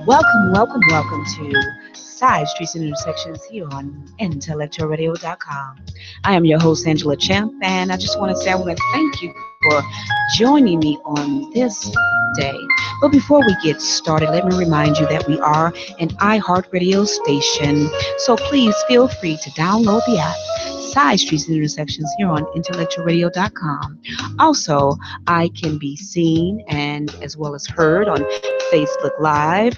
Welcome to Sidestreets and Intersections here on IntellectualRadio.com. I am your host, Angela Champ, and I just want to say I want to thank you for joining me on this day. But before we get started, let me remind you that we are an iHeartRadio station, so please feel free to download the app Side Streets and Intersections here on IntellectualRadio.com. Also, I can be seen and as well as heard on Facebook Live,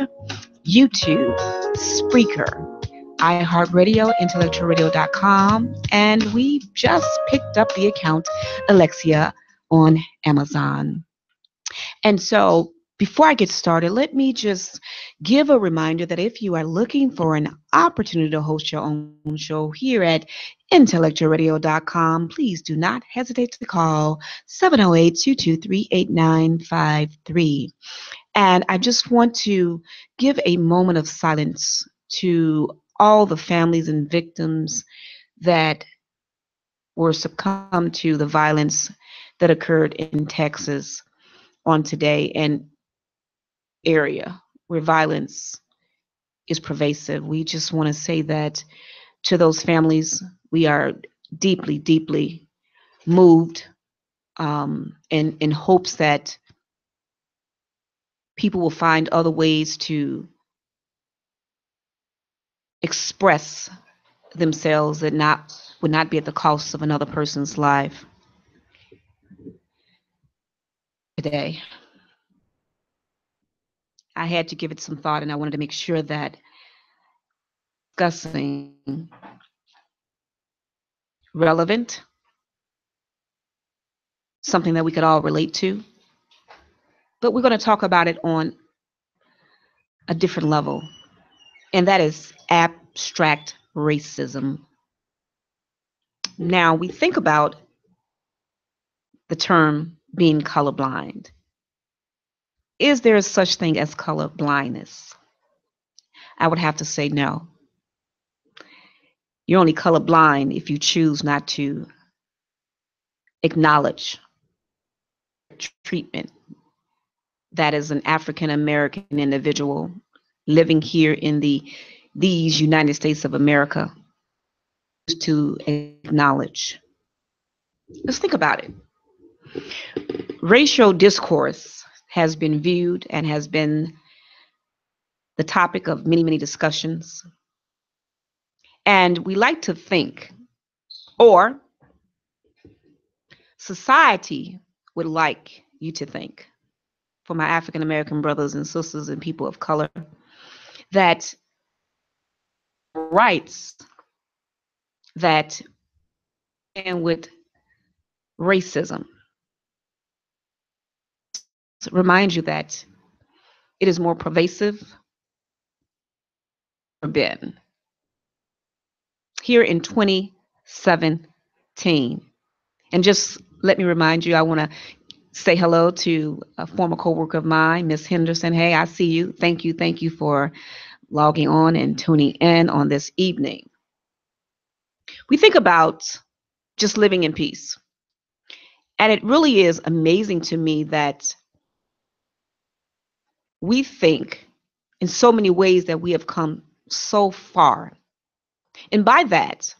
YouTube, Spreaker, iHeartRadio, IntellectualRadio.com, and we just picked up the account Alexia on Amazon. And so before I get started, let me just give a reminder that if you are looking for an opportunity to host your own show here at IntellectualRadio.com, please do not hesitate to call 708-223-8953. And I just want to give a moment of silence to all the families and victims that were succumbed to the violence that occurred in Texas on today and area where violence is pervasive. We just want to say that to those families, we are deeply, deeply moved in hopes that people will find other ways to express themselves that would not be at the cost of another person's life today. I had to give it some thought, and I wanted to make sure that discussing relevant, something that we could all relate to, but we're going to talk about it on a different level, and that is abstract racism. Now, we think about the term being colorblind. Is there such thing as color blindness? I would have to say no. You're only colorblind if you choose not to acknowledge treatment that is an African American individual living here in these United States of America to acknowledge. Let's think about it. Racial discourse has been viewed and has been the topic of many, many discussions. And we like to think, or society would like you to think, for my African American brothers and sisters and people of color, that rights that and with racism remind you that it is more pervasive than been. Here in 2017, and just let me remind you, I want to say hello to a former coworker of mine, Miss Henderson. Hey, I see you. Thank you for logging on and tuning in on this evening. We think about just living in peace. And it really is amazing to me that we think in so many ways that we have come so far. And by that,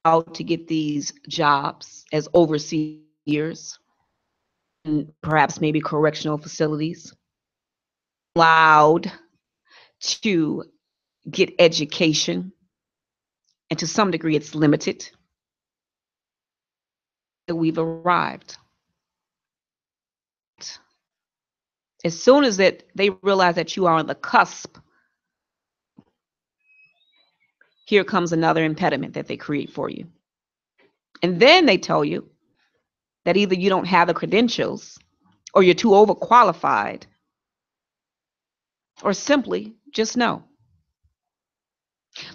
how to get these jobs as overseers and perhaps maybe correctional facilities, allowed to get education, and to some degree it's limited. We've arrived. As soon as that they realize that you are on the cusp, here comes another impediment that they create for you. And then they tell you that either you don't have the credentials or you're too overqualified, or simply just no.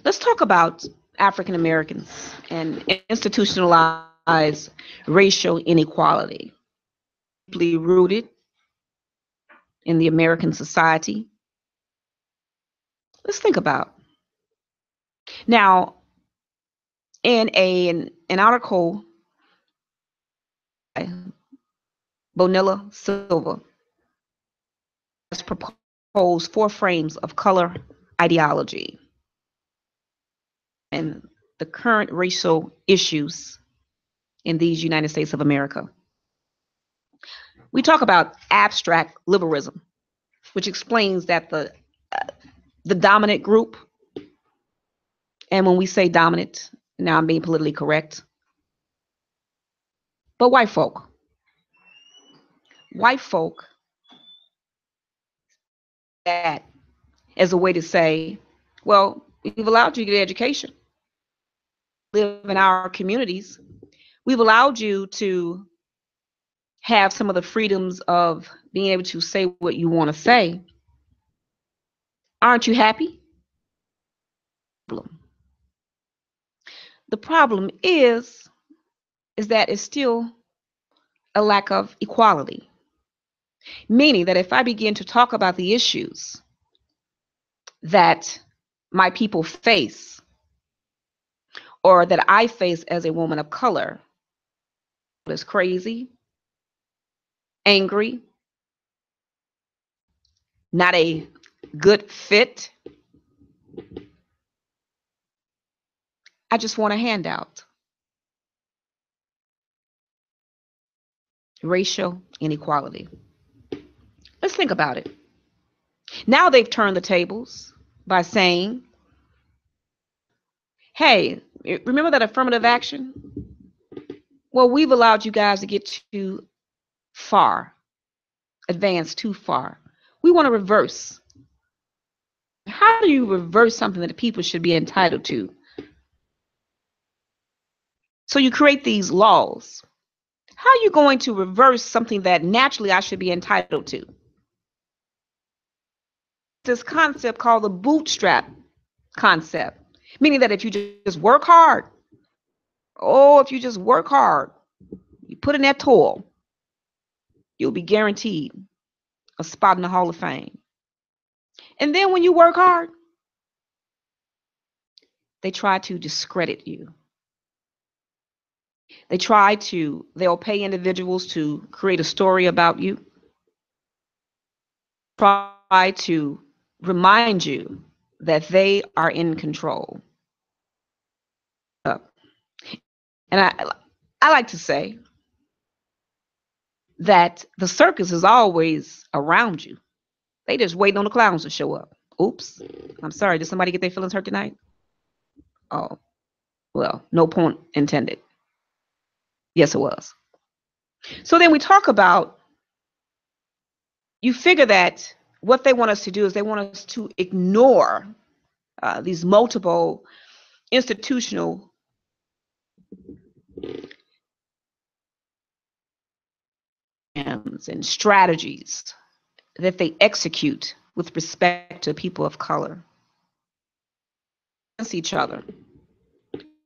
Let's talk about African Americans and institutionalized racial inequality, deeply rooted in the American society. Let's think about. Now, in an article by Bonilla Silva, has proposed holds four frames of color ideology and the current racial issues in these United States of America. We talk about abstract liberalism, which explains that the dominant group, and when we say dominant, now I'm being politically correct, but white folk that as a way to say, well, we've allowed you to get education, live in our communities. We've allowed you to have some of the freedoms of being able to say what you want to say. Aren't you happy? The problem is that it's still a lack of equality. Meaning that if I begin to talk about the issues that my people face or that I face as a woman of color, is crazy, angry, not a good fit, I just want a handout. Racial inequality. Let's think about it. Now they've turned the tables by saying, hey, remember that affirmative action? Well, we've allowed you guys to get too far, advance too far. We want to reverse. How do you reverse something that the people should be entitled to? So you create these laws. How are you going to reverse something that naturally I should be entitled to? This concept called the bootstrap concept, meaning that if you just work hard, if you just work hard, you put in that toil, you'll be guaranteed a spot in the Hall of Fame. And then when you work hard, they try to discredit you. They'll pay individuals to create a story about you, try to remind you that they are in control. And I like to say that the circus is always around you. They just waiting on the clowns to show up. Oops. I'm sorry. Did somebody get their feelings hurt tonight? Oh, well, no pun intended. Yes, it was. So then we talk about, you figure that what they want us to do is they want us to ignore these multiple institutional and strategies that they execute with respect to people of color against each other.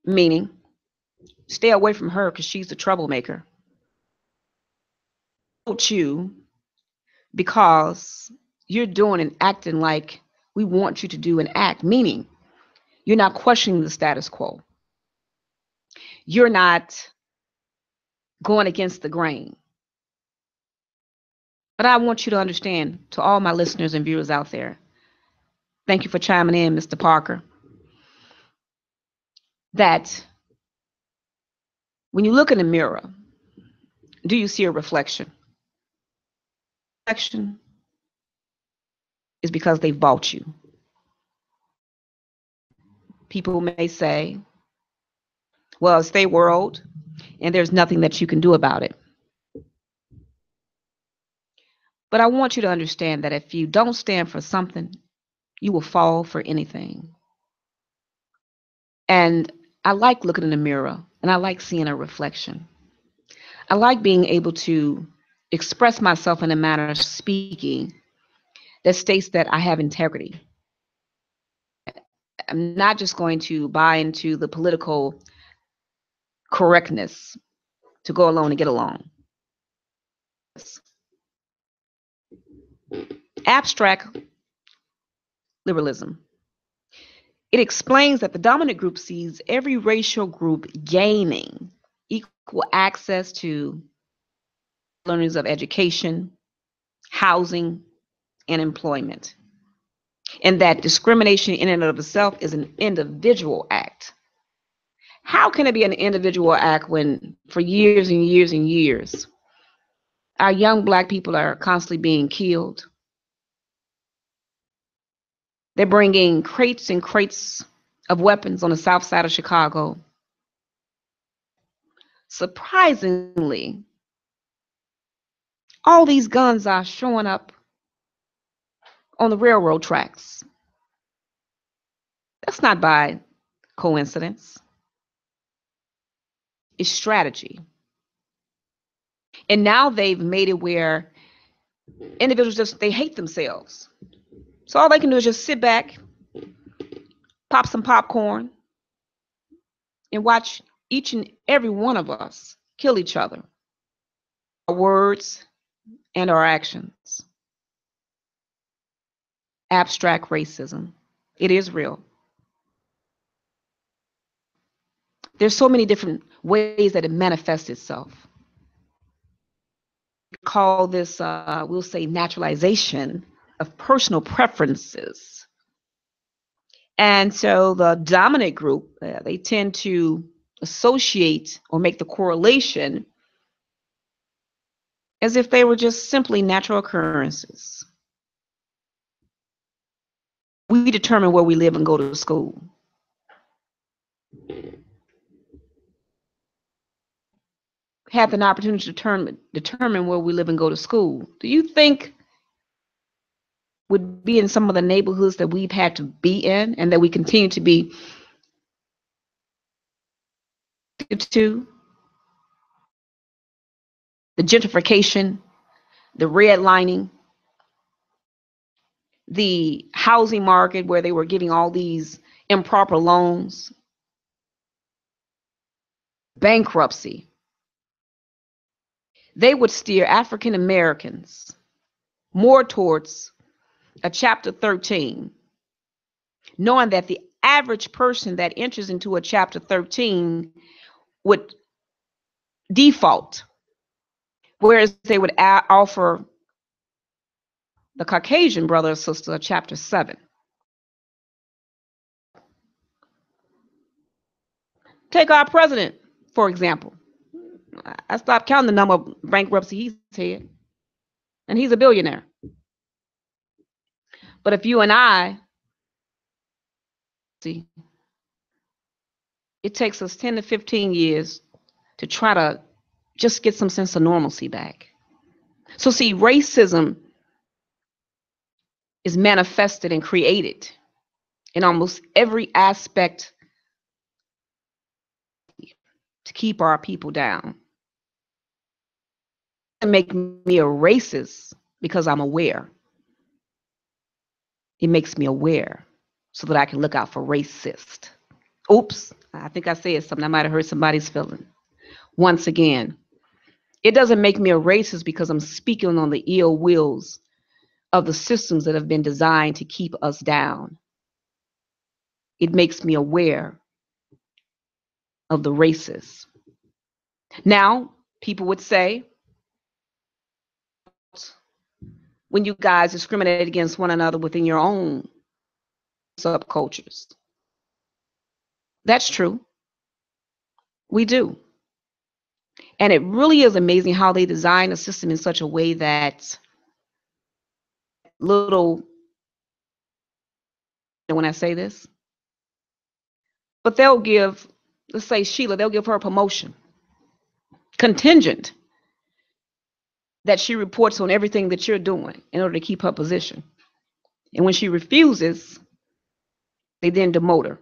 Meaning, stay away from her because she's the troublemaker. Don't you, because you're doing and acting like we want you to do and act, meaning you're not questioning the status quo. You're not going against the grain. But I want you to understand, to all my listeners and viewers out there, thank you for chiming in, Mr. Parker, that when you look in the mirror, do you see a reflection? Reflection is because they've bought you. People may say, well, it's their world, and there's nothing that you can do about it. But I want you to understand that if you don't stand for something, you will fall for anything. And I like looking in the mirror, and I like seeing a reflection. I like being able to express myself in a manner of speaking that states that I have integrity. I'm not just going to buy into the political correctness to go along and get along. Abstract liberalism. It explains that the dominant group sees every racial group gaining equal access to learnings of education, housing, and employment, and that discrimination in and of itself is an individual act. How can it be an individual act when for years and years and years our young black people are constantly being killed? They're bringing crates and crates of weapons on the south side of Chicago. Surprisingly, all these guns are showing up on the railroad tracks. That's not by coincidence. It's strategy. And now they've made it where individuals they hate themselves. So all they can do is just sit back, pop some popcorn, and watch each and every one of us kill each other. Our words and our actions. Abstract racism. It is real. There's so many different ways that it manifests itself. Call this, we'll say, naturalization of personal preferences. And so the dominant group, they tend to associate or make the correlation as if they were just simply natural occurrences. We determine where we live and go to school. Have an opportunity to determine where we live and go to school. Do you think would be in some of the neighborhoods that we've had to be in and that we continue to be to? The gentrification, the redlining, the housing market where they were giving all these improper loans, bankruptcy. They would steer African Americans more towards a chapter 13, knowing that the average person that enters into a chapter 13 would default, whereas they would offer the Caucasian brother or sister a chapter 7. Take our president, for example. I stopped counting the number of bankruptcy he's had, and he's a billionaire. But if you and I see, it takes us 10 to 15 years to try to just get some sense of normalcy back. So see, racism is manifested and created in almost every aspect to keep our people down. It makes me a racist because I'm aware. It makes me aware so that I can look out for racist. Oops, I think I said something. I might have hurt somebody's feeling. Once again, it doesn't make me a racist because I'm speaking on the ill wills of the systems that have been designed to keep us down. It makes me aware of the racists. Now, people would say, when you guys discriminate against one another within your own subcultures. That's true. We do. And it really is amazing how they design a system in such a way that little, when I say this, but they'll give, let's say Sheila, they'll give her a promotion contingent that she reports on everything that you're doing in order to keep her position. And when she refuses, they then demote her.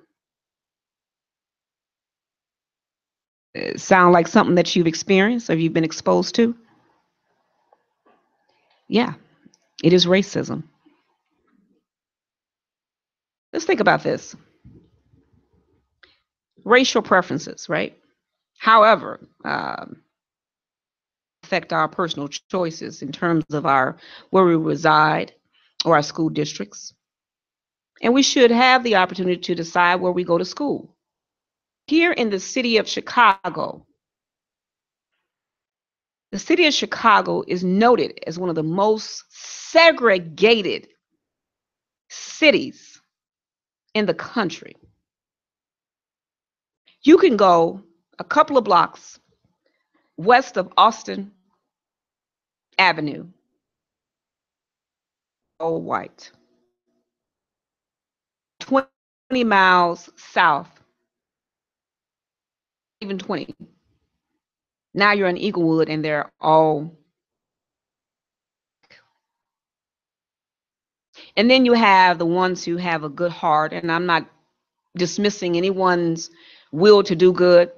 Sound like something that you've experienced or you've been exposed to? Yeah, it is racism. Let's think about this. Racial preferences, right? However, affect our personal choices in terms of where we reside or our school districts. And we should have the opportunity to decide where we go to school. Here in the city of Chicago, The city of Chicago is noted as one of the most segregated cities in the country. You can go a couple of blocks west of Austin Avenue, all white. 20 miles south, even 20. Now you're in Eaglewood and they're all. And then you have the ones who have a good heart, and I'm not dismissing anyone's will to do good,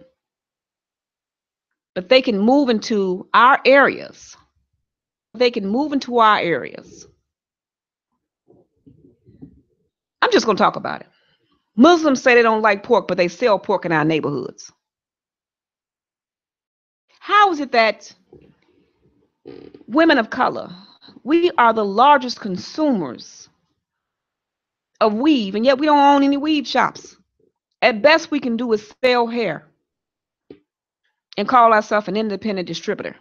but they can move into our areas. They can move into our areas. I'm just going to talk about it. Muslims say they don't like pork, but they sell pork in our neighborhoods. How is it that women of color, we are the largest consumers of weave, and yet we don't own any weave shops? At best, we can do is sell hair and call ourselves an independent distributor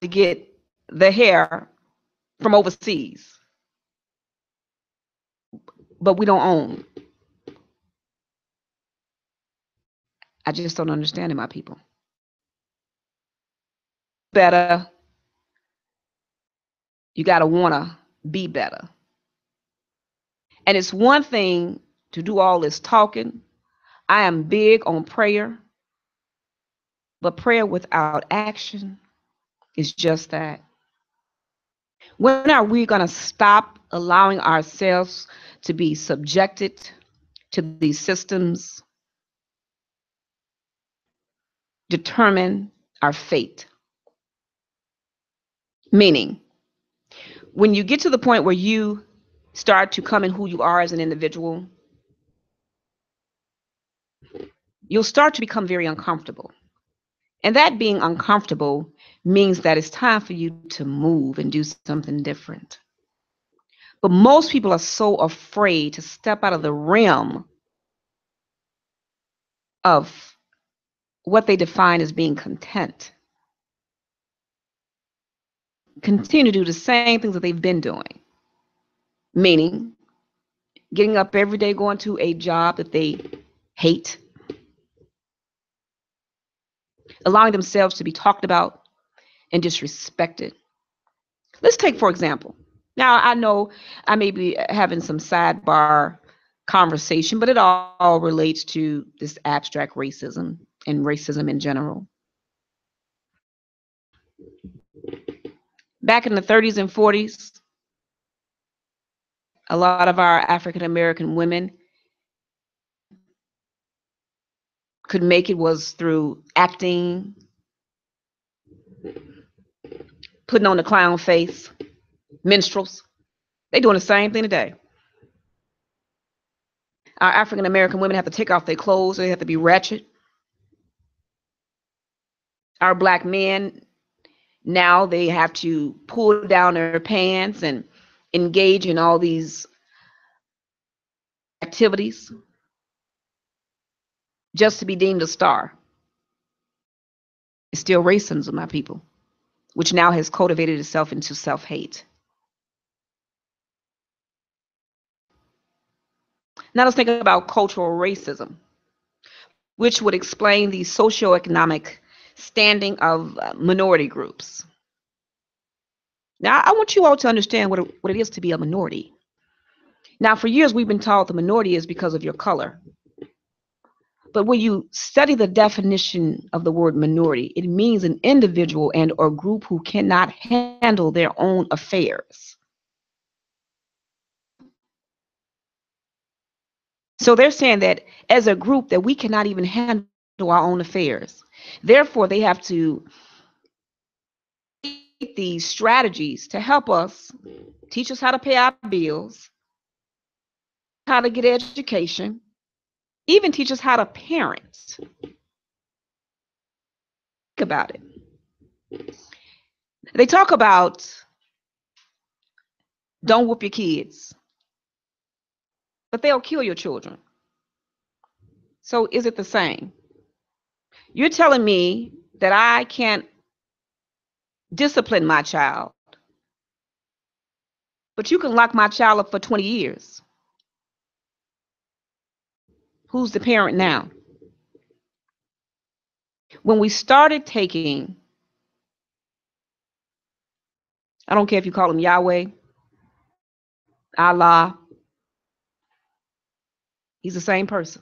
to get the hair from overseas, but we don't own. I just don't understand it, my people. Better, you got to want to be better. And it's one thing to do all this talking. I am big on prayer, but prayer without action is just that. When are we going to stop allowing ourselves to be subjected to these systems determine our fate? Meaning, when you get to the point where you start to come in who you are as an individual, you'll start to become very uncomfortable. And that being uncomfortable means that it's time for you to move and do something different. But most people are so afraid to step out of the realm of what they define as being content. Continue to do the same things that they've been doing, meaning getting up every day, going to a job that they hate, allowing themselves to be talked about and disrespected. Let's take, for example, now I know I may be having some sidebar conversation, but it all relates to this abstract racism and racism in general. Back in the 30s and 40s, a lot of our African American women could make it was through acting, putting on the clown face, minstrels. They're doing the same thing today. Our African American women have to take off their clothes, they have to be ratchet. Our black men, now they have to pull down their pants and engage in all these activities just to be deemed a star. It's still racism, my people, which now has cultivated itself into self-hate. Now let's think about cultural racism, which would explain the socioeconomic standing of minority groups. Now, I want you all to understand what it is to be a minority. Now, for years, we've been taught the minority is because of your color. But when you study the definition of the word minority, it means an individual and or group who cannot handle their own affairs. So they're saying that as a group that we cannot even handle our own affairs. Therefore, they have to take these strategies to help us, teach us how to pay our bills, how to get education, even teach us how to parent. Think about it. They talk about don't whoop your kids, but they'll kill your children. So is it the same? You're telling me that I can't discipline my child, but you can lock my child up for 20 years. Who's the parent now? When we started taking, I don't care if you call him Yahweh, Allah, he's the same person.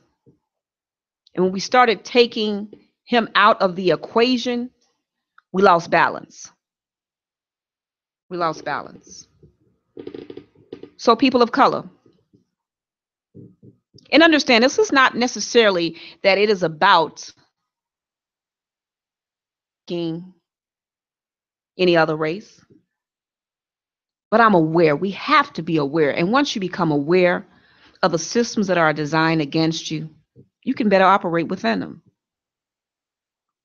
And when we started taking him out of the equation, we lost balance. We lost balance. So people of color, and understand this is not necessarily that it is about any other race, but I'm aware. We have to be aware. And once you become aware of the systems that are designed against you, you can better operate within them.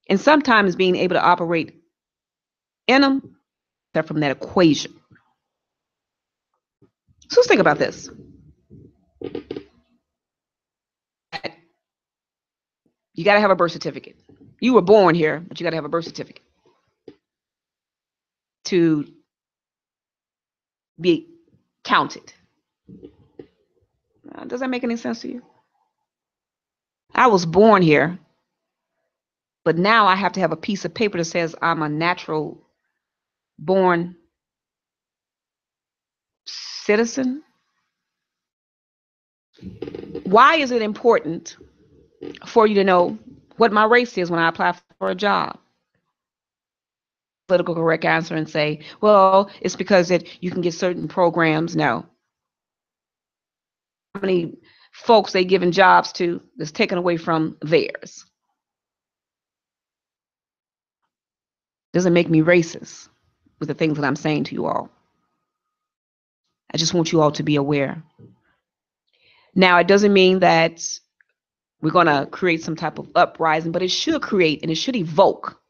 And sometimes being able to operate in them, they're from that equation. So let's think about this. You got to have a birth certificate. You were born here, but you got to have a birth certificate to be counted. Does that make any sense to you? I was born here, but now I have to have a piece of paper that says I'm a natural born citizen. Why is it important for you to know what my race is when I apply for a job? Political correct answer and say, well, it's because that you can get certain programs. No. How many folks they giving jobs to that's taken away from theirs? Doesn't make me racist with the things that I'm saying to you all. I just want you all to be aware. Now, it doesn't mean that we're going to create some type of uprising, but it should create and it should evoke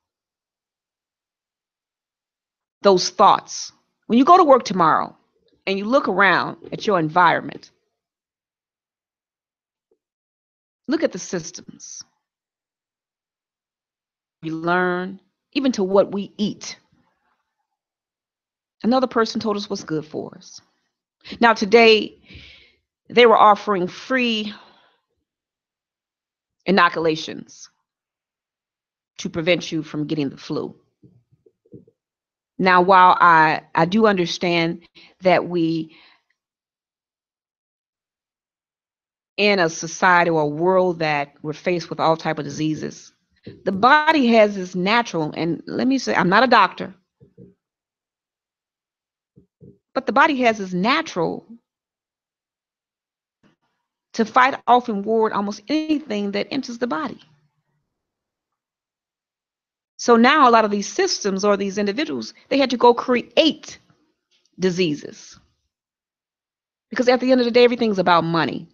those thoughts. When you go to work tomorrow and you look around at your environment, look at the systems. We learn, even to what we eat. Another person told us what's good for us. Now, today, they were offering free inoculations to prevent you from getting the flu. Now, while I do understand that we in a society or a world that we're faced with all type of diseases, the body has this natural, and let me say, I'm not a doctor, but the body has this natural to fight off and ward almost anything that enters the body. So now a lot of these systems or these individuals, they had to go create diseases. Because at the end of the day, everything's about money.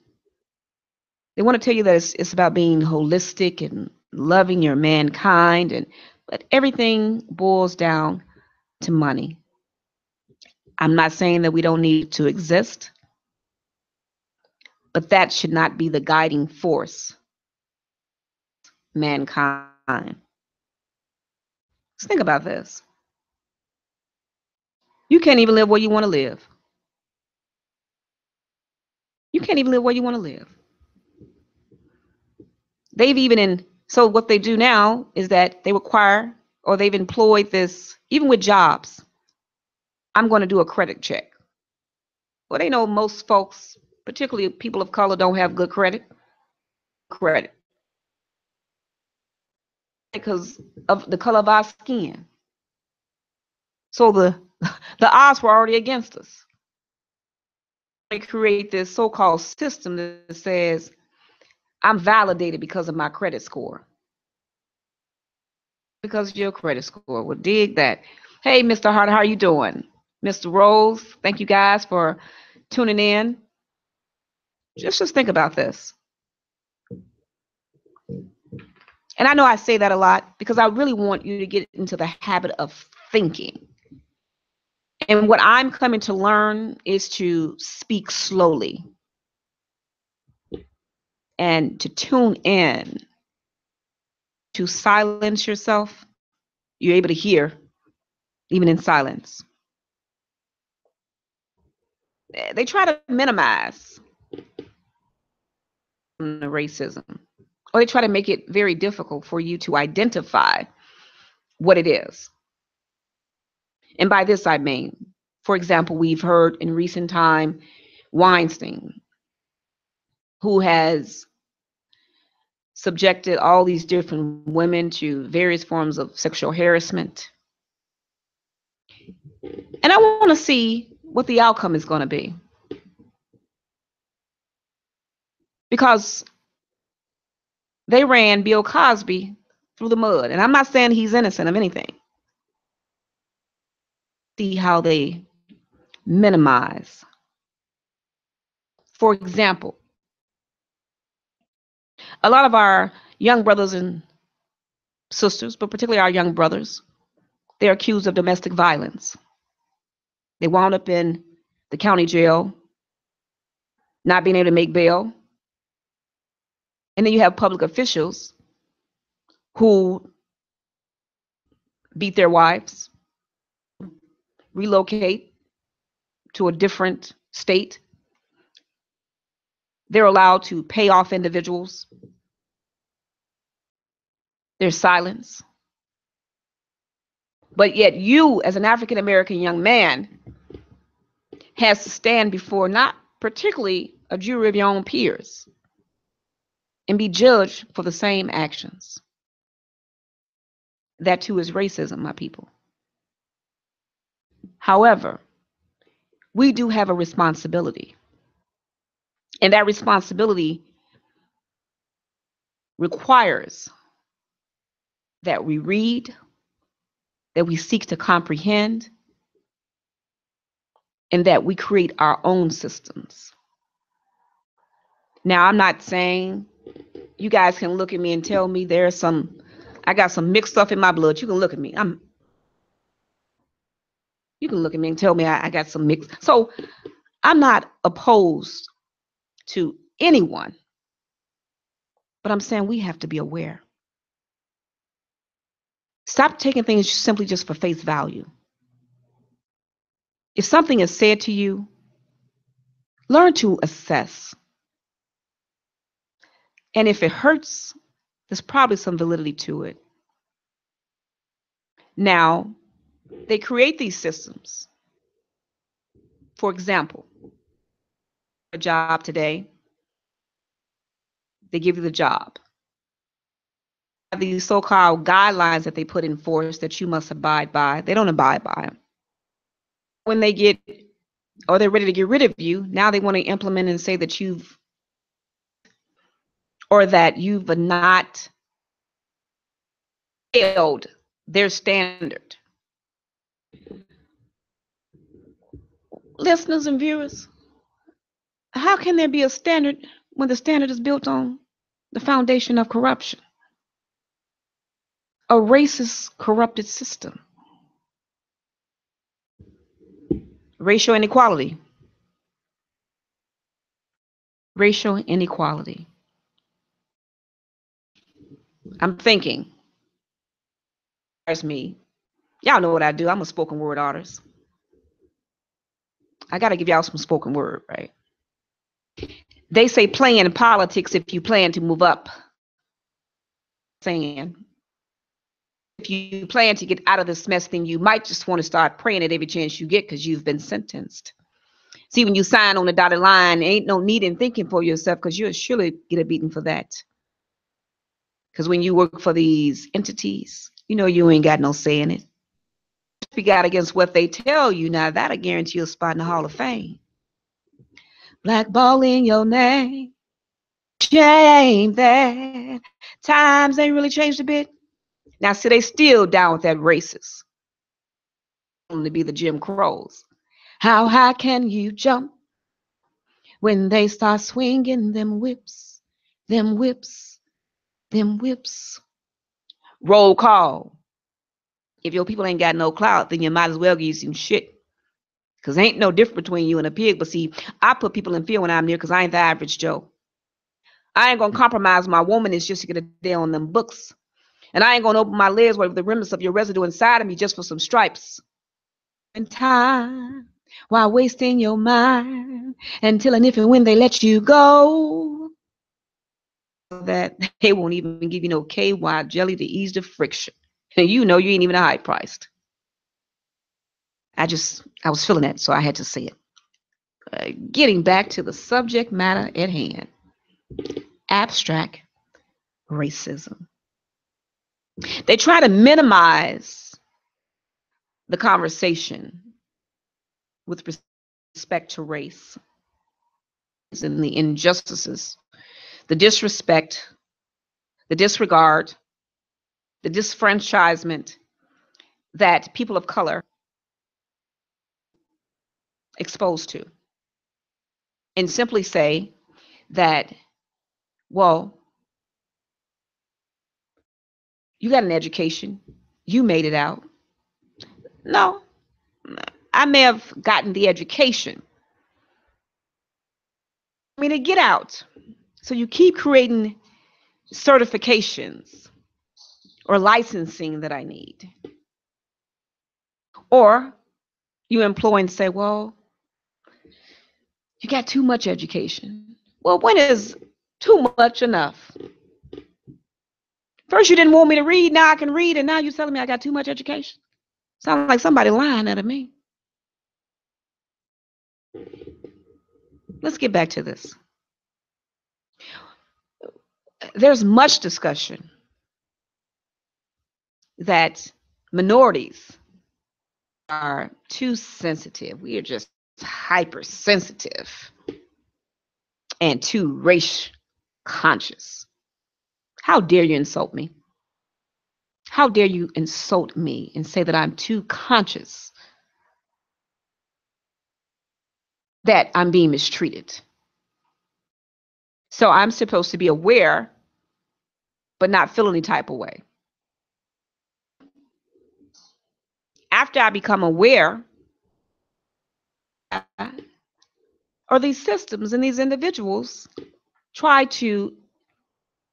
They want to tell you that it's about being holistic and loving your mankind, but everything boils down to money. I'm not saying that we don't need to exist, but that should not be the guiding force. Mankind. Let's think about this. You can't even live where you want to live. You can't even live where you want to live. So what they do now is that they require, or they've employed this, even with jobs, I'm going to do a credit check. Well, they know most folks, particularly people of color, don't have good credit. Because of the color of our skin. So the odds were already against us. They create this so-called system that says, I'm validated because of my credit score. Because of your credit score. Well, dig that. Hey, Mr. Hart, how are you doing? Mr. Rose, thank you guys for tuning in. Just think about this. And I know I say that a lot because I really want you to get into the habit of thinking. And what I'm coming to learn is to speak slowly and to tune in to silence yourself, you're able to hear even in silence. They try to minimize the racism, or they try to make it very difficult for you to identify what it is. And by this I mean, for example, we've heard in recent time Weinstein, who has subjected all these different women to various forms of sexual harassment. And I want to see what the outcome is going to be. Because they ran Bill Cosby through the mud. And I'm not saying he's innocent of anything. See how they minimize. For example, a lot of our young brothers and sisters, but particularly our young brothers, they're accused of domestic violence. They wound up in the county jail, not being able to make bail. And then you have public officials who beat their wives, relocate to a different state. They're allowed to pay off individuals. There's silence. But yet you, as an African American young man, has to stand before not particularly a jury of your own peers and be judged for the same actions. That too is racism, my people. However, we do have a responsibility. And that responsibility requires that we read, that we seek to comprehend, and that we create our own systems. Now, I'm not saying you guys can look at me and tell me I got some mixed stuff in my blood. You can look at me. You can look at me and tell me I got some mixed. So I'm not opposed to anyone, but I'm saying we have to be aware. Stop taking things simply just for face value. If something is said to you, learn to assess. And if it hurts, there's probably some validity to it. Now, they create these systems. For example, a job today, they give you the job. These so-called guidelines that they put in force that you must abide by, they don't abide by them. When they they're ready to get rid of you, now they want to implement and say that you've not failed their standard. Listeners and viewers, how can there be a standard when the standard is built on the foundation of corruption? A racist, corrupted system. Racial inequality. Racial inequality. I'm thinking, there's me. Y'all know what I do. I'm a spoken word artist. I got to give y'all some spoken word, right? They say play in politics if you plan to move up. Saying, if you plan to get out of this mess, then you might just want to start praying at every chance you get because you've been sentenced. See, when you sign on the dotted line, ain't no need in thinking for yourself because you'll surely get a beating for that. Because when you work for these entities, you know you ain't got no say in it. Speak out against what they tell you, now that'll guarantee you a spot in the Hall of Fame. Blackballing your name. Shame that times ain't really changed a bit. Now, see, they still down with that racist. To be the Jim Crows. How high can you jump when they start swinging them whips, them whips, them whips? Roll call. If your people ain't got no clout, then you might as well give you some shit. Because ain't no difference between you and a pig. But see, I put people in fear when I'm near because I ain't the average Joe. I ain't going to compromise my woman is just to get a day on them books. And I ain't going to open my lids with the remnants of your residue inside of me just for some stripes. And time while wasting your mind until and if and when they let you go, that they won't even give you no KY jelly to ease the friction. And you know you ain't even a high priced. I was feeling that, so I had to say it. Getting back to the subject matter at hand, abstract racism. They try to minimize the conversation with respect to race and the injustices, the disrespect, the disregard, the disfranchisement that people of color exposed to, and simply say that, well, you got an education, you made it out. No, I may have gotten the education. I mean, to get out. So you keep creating certifications or licensing that I need. Or you employ and say, well, you got too much education. Well, when is too much enough? First, you didn't want me to read. Now I can read. And now you're telling me I got too much education. Sounds like somebody lying at me. Let's get back to this. There's much discussion that minorities are too sensitive. We are just hypersensitive and too race conscious. How dare you insult me? How dare you insult me and say that I'm too conscious that I'm being mistreated? So I'm supposed to be aware, but not feel any type of way. After I become aware, or these systems and these individuals try to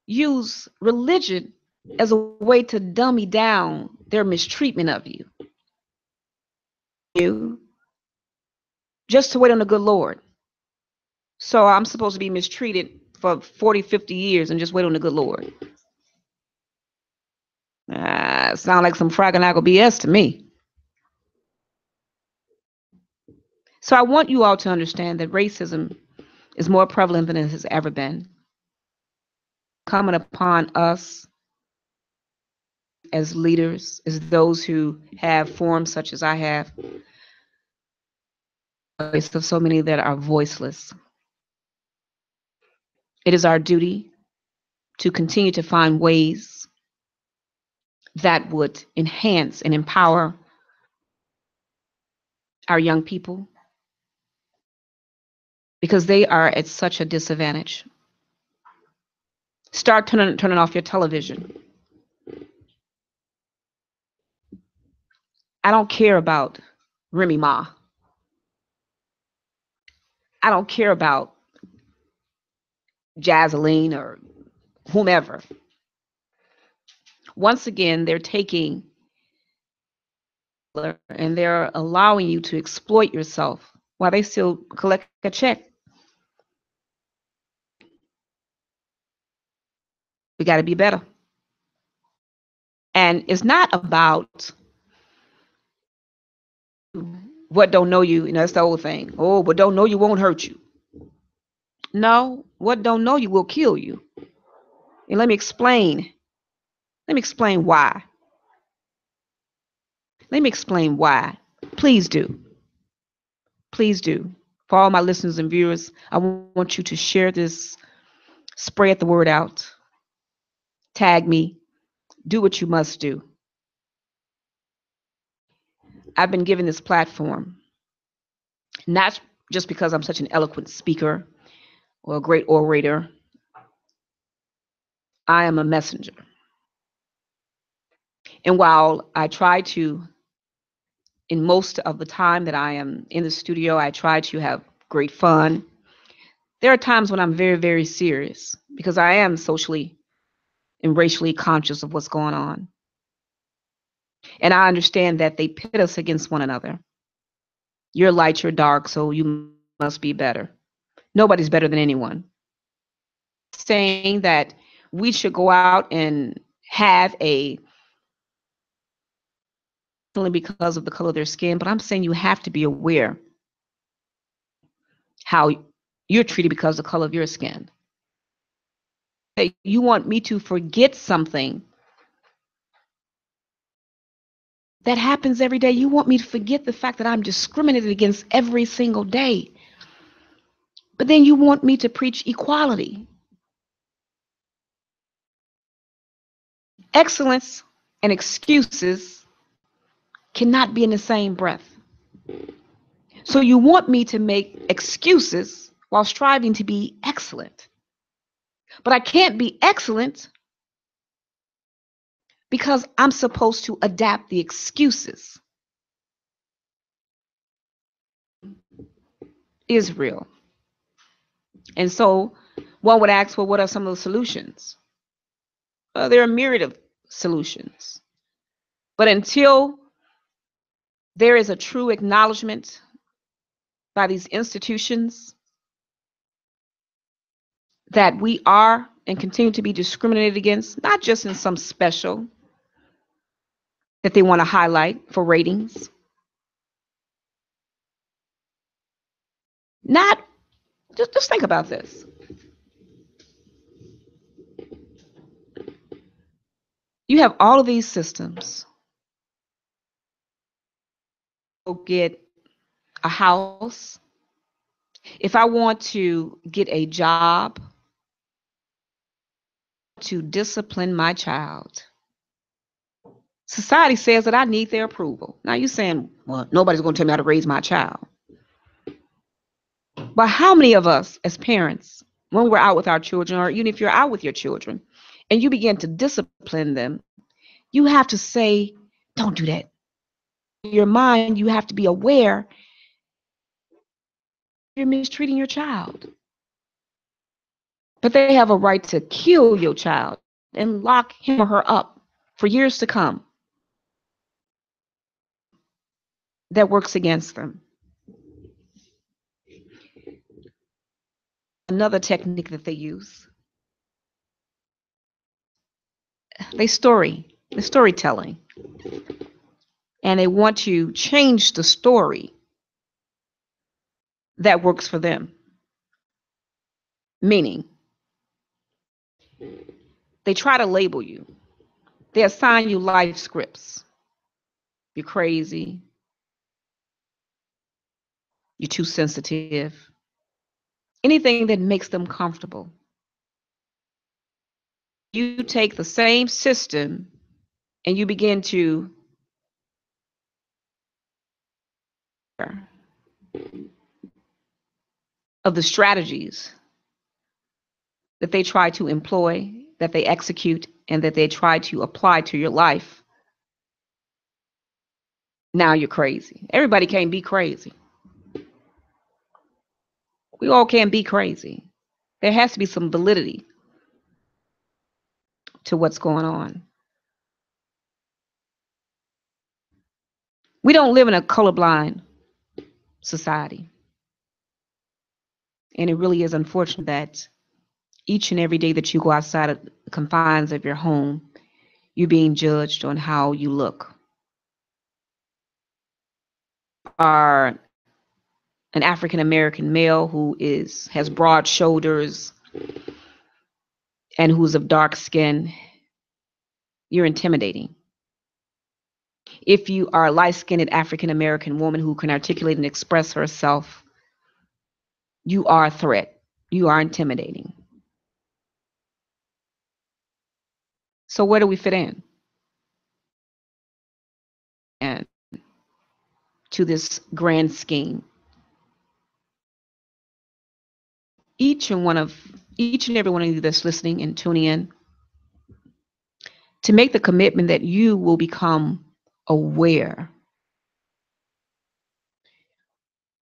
use religion as a way to dummy down their mistreatment of you. Just to wait on the good Lord. So I'm supposed to be mistreated for 40, 50 years and just wait on the good Lord. Sound like some fraggle BS to me. So I want you all to understand that racism is more prevalent than it has ever been. Coming upon us as leaders, as those who have forms such as I have, voice of so many that are voiceless. It is our duty to continue to find ways that would enhance and empower our young people, because they are at such a disadvantage. Start turning off your television. I don't care about Remy Ma. I don't care about Jazzaline or whomever. Once again, they're taking and they're allowing you to exploit yourself while they still collect a check. We got to be better. And it's not about what don't know you. That's the old thing. Oh, but don't know you won't hurt you. No, what don't know you will kill you. And let me explain. Let me explain why. Let me explain why. Please do. Please do. For all my listeners and viewers, I want you to share this, spread the word out, tag me, do what you must do. I've been given this platform, not just because I'm such an eloquent speaker or a great orator. I am a messenger. And while I try to, in most of the time that I am in the studio, I try to have great fun. There are times when I'm very, very serious because I am socially and racially conscious of what's going on. And I understand that they pit us against one another. You're light, you're dark, so you must be better. Nobody's better than anyone. Saying that we should go out and have a only because of the color of their skin, but I'm saying you have to be aware how you're treated because of the color of your skin. You want me to forget something that happens every day. You want me to forget the fact that I'm discriminated against every single day. But then you want me to preach equality. Excellence and excuses cannot be in the same breath. So you want me to make excuses while striving to be excellent. But I can't be excellent because I'm supposed to adapt the excuses. Israel. And so one would ask, well, what are some of the solutions? There are a myriad of solutions. But until there is a true acknowledgement by these institutions that we are and continue to be discriminated against, not just in some special that they want to highlight for ratings, not just think about this. You have all of these systems. Go get a house. If I want to get a job, to discipline my child, society says that I need their approval. Now you're saying, well, nobody's going to tell me how to raise my child. But how many of us as parents, when we're out with our children, or even if you're out with your children, and you begin to discipline them, you have to say, don't do that. In your mind, you have to be aware you're mistreating your child. But they have a right to kill your child and lock him or her up for years to come. That works against them. Another technique that they use, the storytelling. And they want to change the story that works for them. Meaning, they try to label you. They assign you life scripts. You're crazy. You're too sensitive. Anything that makes them comfortable. You take the same system and you begin to of the strategies that they try to employ, that they execute, and that they try to apply to your life. Now you're crazy. Everybody can't be crazy. We all can't be crazy. There has to be some validity to what's going on. We don't live in a colorblind society. And it really is unfortunate that each and every day that you go outside of the confines of your home, you're being judged on how you look. Are an African American male who has broad shoulders and who's of dark skin, you're intimidating. If you are a light-skinned African American woman who can articulate and express herself, you are a threat. You are intimidating. So where do we fit in? And to this grand scheme. Each and every one of you that's listening and tuning in, to make the commitment that you will become aware.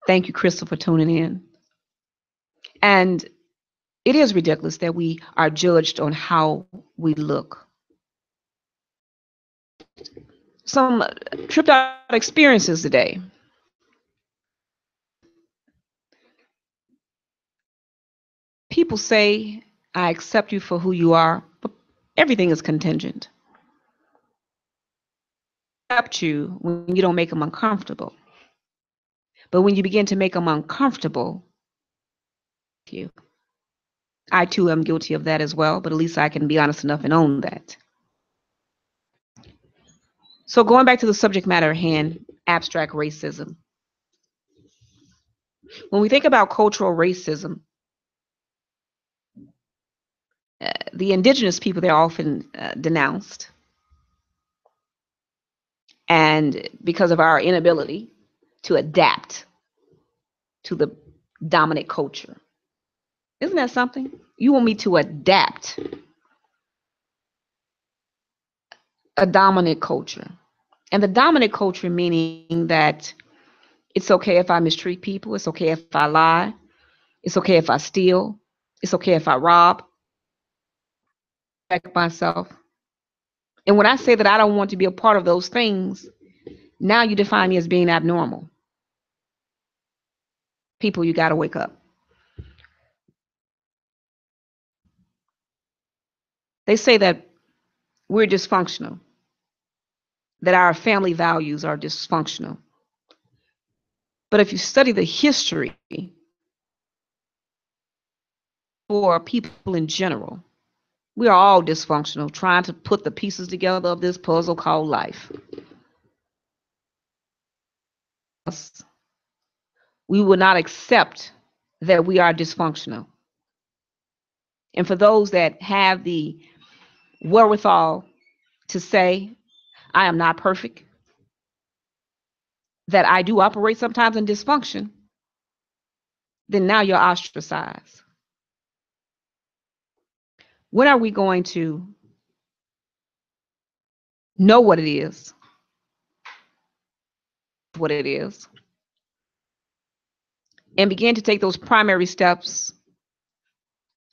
Thank you, Crystal, for tuning in. And It is ridiculous that we are judged on how we look. Some tripped out experiences today. People say, I accept you for who you are, but everything is contingent. I accept you when you don't make them uncomfortable. But when you begin to make them uncomfortable, you. I too am guilty of that as well, but at least I can be honest enough and own that. So going back to the subject matter at hand, abstract racism. When we think about cultural racism, the indigenous people, they're often denounced. And because of our inability to adapt to the dominant culture. Isn't that something? You want me to adapt a dominant culture. And the dominant culture meaning that it's okay if I mistreat people. It's okay if I lie. It's okay if I steal. It's okay if I rob. Protect myself. And when I say that I don't want to be a part of those things, now you define me as being abnormal. People, you got to wake up. They say that we're dysfunctional, that our family values are dysfunctional. But if you study the history for people in general, we are all dysfunctional, trying to put the pieces together of this puzzle called life. We will not accept that we are dysfunctional. And for those that have the wherewithal to say, I am not perfect, that I do operate sometimes in dysfunction, then now you're ostracized. When are we going to know what it is, and begin to take those primary steps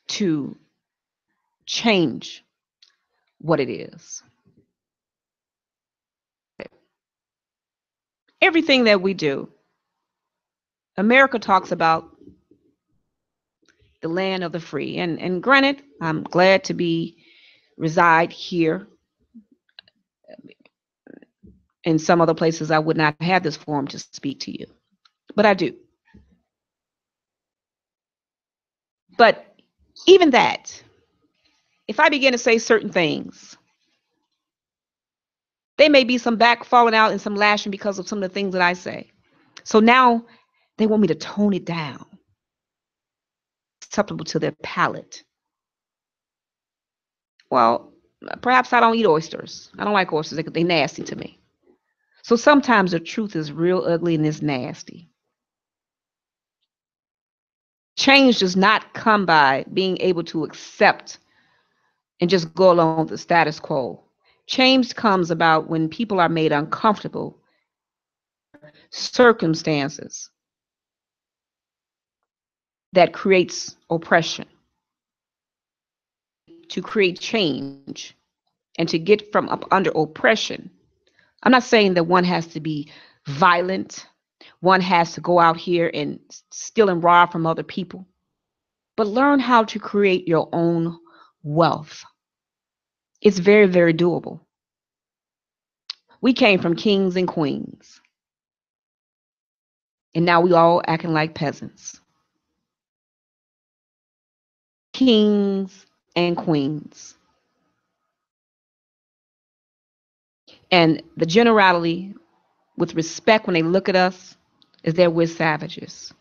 to change what it is? Everything that we do, America talks about the land of the free. And granted, I'm glad to reside here. In some other places, I would not have this forum to speak to you, but I do. But even that, if I begin to say certain things, there may be some back falling out and some lashing because of some of the things that I say. So now they want me to tone it down, acceptable to their palate. Well, perhaps I don't eat oysters. I don't like oysters. They're nasty to me. So sometimes the truth is real ugly and it's nasty. Change does not come by being able to accept and just go along with the status quo. Change comes about when people are made uncomfortable circumstances that creates oppression. To create change and to get from up under oppression, I'm not saying that one has to be violent, one has to go out here and steal and rob from other people, but learn how to create your own wealth. It's very, very doable. We came from kings and queens, and now we all acting like peasants. Kings and queens. And the generality, with respect, when they look at us, is that we're savages.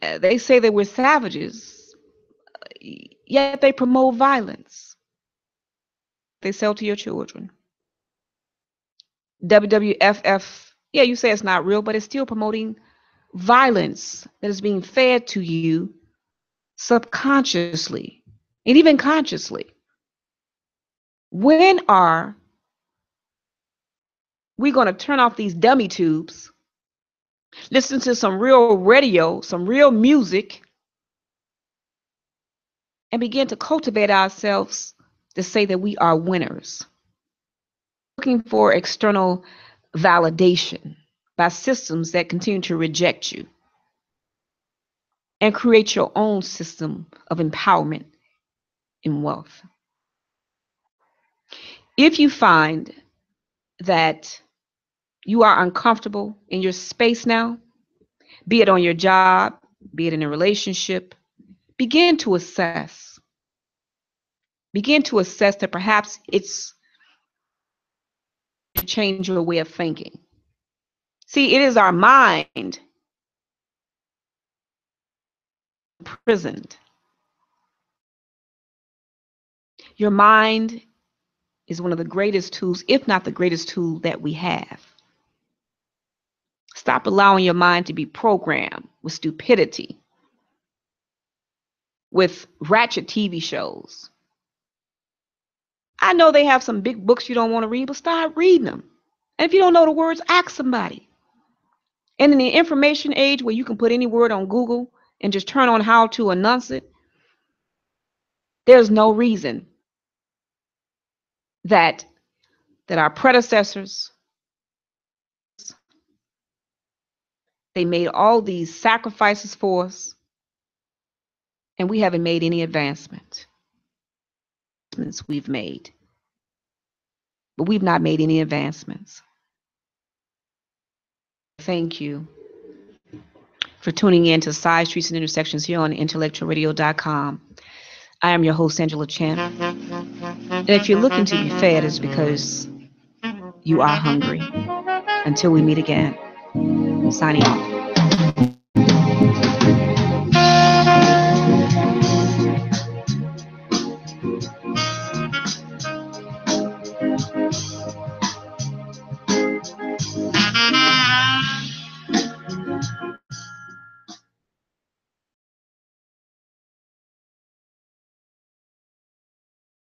They say that we're savages, yet they promote violence. They sell to your children. WWFF, yeah, you say it's not real, but it's still promoting violence that is being fed to you subconsciously and even consciously. When are we going to turn off these dummy tubes Listen to some real radio, some real music, and begin to cultivate ourselves to say that we are winners. Looking for external validation by systems that continue to reject you, and create your own system of empowerment and wealth. If you find that you are uncomfortable in your space now, be it on your job, be it in a relationship, begin to assess. Begin to assess that perhaps it's to change your way of thinking. See, it is our mind imprisoned. Your mind is one of the greatest tools, if not the greatest tool that we have. Stop allowing your mind to be programmed with stupidity, with ratchet TV shows. I know they have some big books you don't want to read, but start reading them. And if you don't know the words, ask somebody. And in the information age where you can put any word on Google and just turn on how to announce it, there's no reason that our predecessors, they made all these sacrifices for us, and we haven't made any advancement. We've made, but we've not made any advancements. Thank you for tuning in to Side Streets and Intersections here on IntellectualRadio.com. I am your host, Angela Champ. And if you're looking to be fed, it's because you are hungry. Until we meet again, I'm signing off.